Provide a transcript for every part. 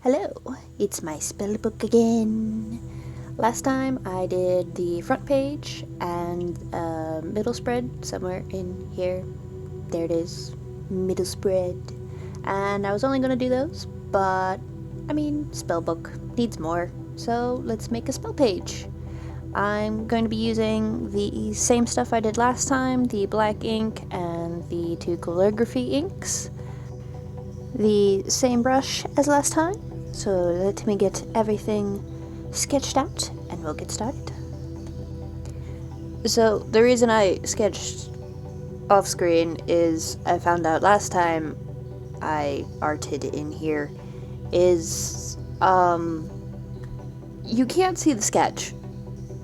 Hello, it's my spellbook again. Last time I did the front page and middle spread somewhere in here. There it is, middle spread. And I was only going to do those, but spellbook needs more. So let's make a spell page. I'm going to be using the same stuff I did last time, the black ink and the 2 calligraphy inks. The same brush as last time, so let me get everything sketched out and we'll get started. So the reason I sketched off screen is I found out last time I arted in here is you can't see the sketch.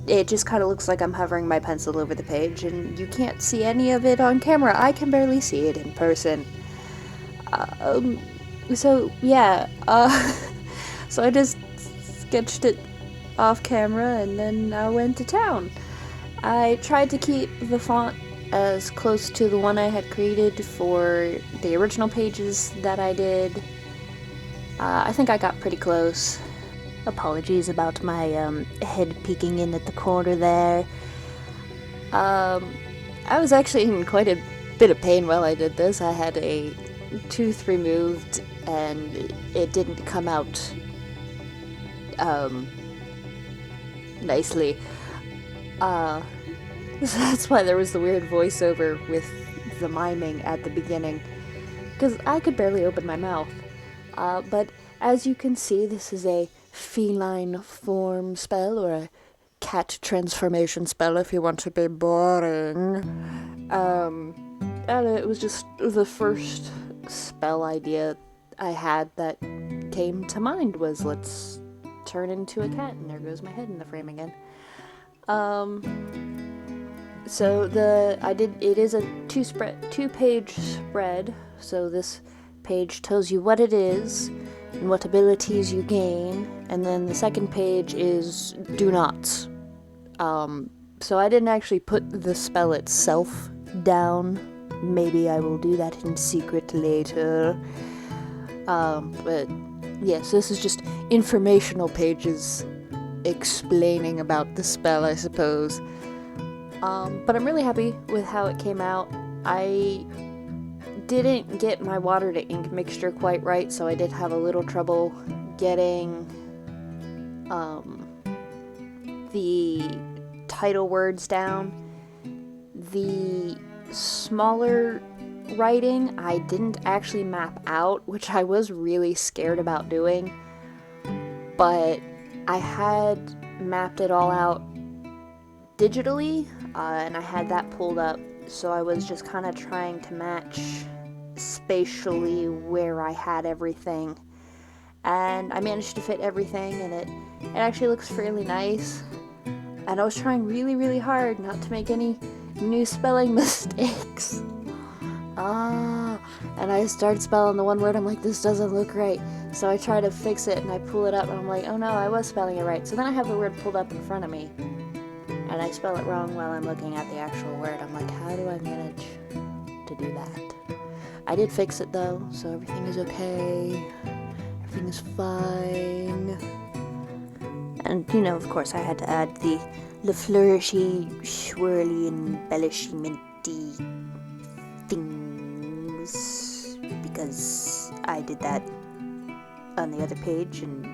It just kind of looks like I'm hovering my pencil over the page, and you can't see any of it on camera. I can barely see it in person. So I just sketched it off camera and then I went to town. I tried to keep the font as close to the one I had created for the original pages that I did. I think I got pretty close. Apologies about my head peeking in at the corner there. I was actually in quite a bit of pain while I did this. I had a tooth removed and it didn't come out nicely. So that's why there was the weird voiceover with the miming at the beginning, because I could barely open my mouth. But as you can see, this is a feline form spell, or a cat transformation spell if you want to be boring. And it was just the first spell idea I had that came to mind was, let's turn into a cat, and there goes my head in the frame again. So it is a 2-page spread, so this page tells you what it is and what abilities you gain, and then the second page is do nots. So I didn't actually put the spell itself down. Maybe I will do that in secret later. But yes, this is just informational pages explaining about the spell, I suppose. But I'm really happy with how it came out. I didn't get my water to ink mixture quite right, so I did have a little trouble getting the title words down. The smaller writing I didn't actually map out, which I was really scared about doing, but I had mapped it all out digitally, and I had that pulled up, so I was just kind of trying to match spatially where I had everything, and I managed to fit everything, and it actually looks fairly nice. And I was trying really, really hard not to make any new spelling mistakes. And I started spelling the one word, I'm like, this doesn't look right. So I try to fix it, and I pull it up, and I'm like, oh no, I was spelling it right. So then I have the word pulled up in front of me, and I spell it wrong while I'm looking at the actual word. I'm like, how do I manage to do that? I did fix it though, so everything is okay. Everything is fine. And, of course, I had to add the flourishy, swirly, embellishmenty things, because I did that on the other page, and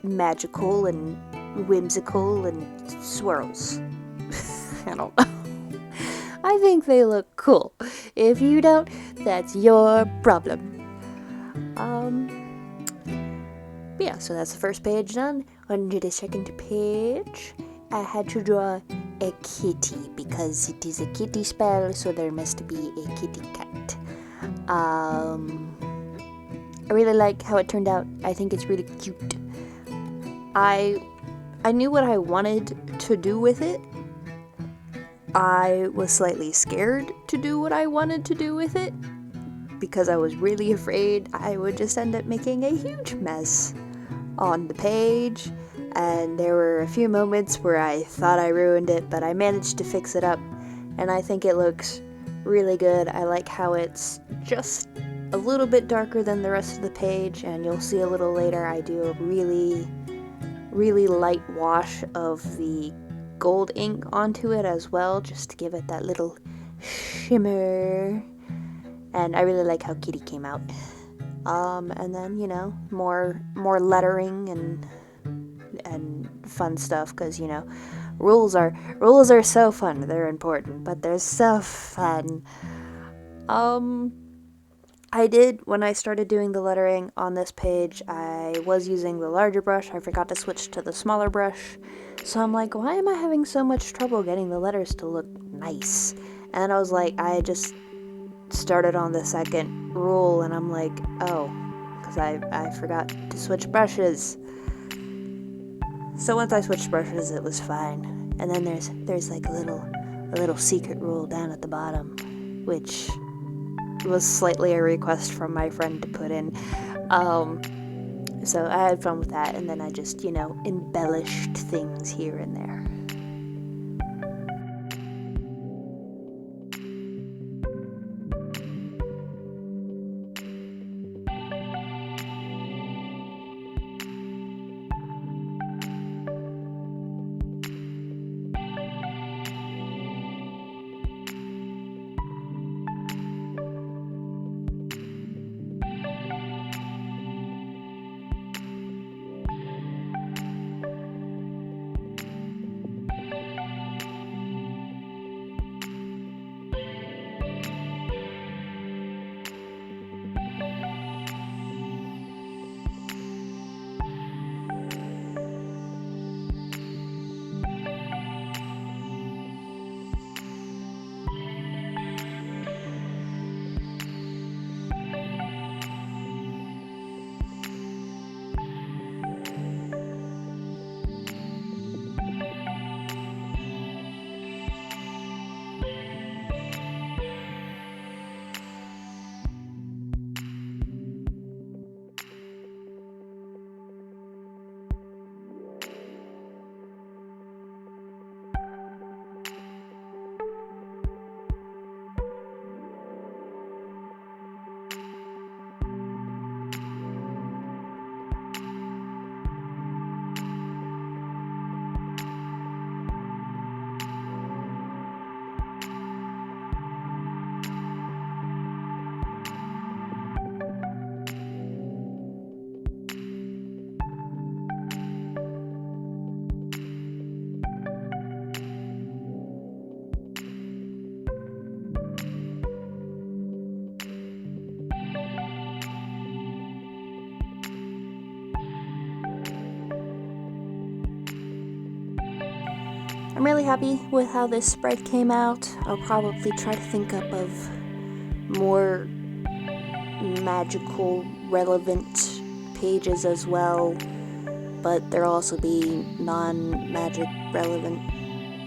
magical and whimsical and swirls. I don't know. I think they look cool. If you don't, that's your problem. Yeah, so that's the first page done. On to the second page, I had to draw a kitty, because it is a kitty spell, so there must be a kitty cat. I really like how it turned out. I think it's really cute. I knew what I wanted to do with it. I was slightly scared to do what I wanted to do with it, because I was really afraid I would just end up making a huge mess on the page, and there were a few moments where I thought I ruined it, but I managed to fix it up, and I think it looks really good. I like how it's just a little bit darker than the rest of the page, and you'll see a little later I do a really, really light wash of the gold ink onto it as well, just to give it that little shimmer. And I really like how Kitty came out. And then, you know, more lettering and fun stuff, because, you know, rules are so fun. They're important, but they're so fun. I did, when I started doing the lettering on this page, I was using the larger brush. I forgot to switch to the smaller brush. So I'm like, why am I having so much trouble getting the letters to look nice? And I was like, I just started on the second rule, and I'm like, oh, because I forgot to switch brushes. So once I switched brushes, it was fine. And then there's like a little secret rule down at the bottom, which was slightly a request from my friend to put in. So I had fun with that, and then I just, you know, embellished things here and there. I'm really happy with how this spread came out. I'll probably try to think up of more magical, relevant pages as well, but there'll also be non-magic relevant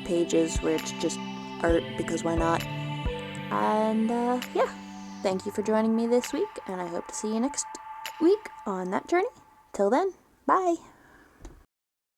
pages where it's just art, because why not? And yeah, thank you for joining me this week, and I hope to see you next week on that journey. Till then, bye!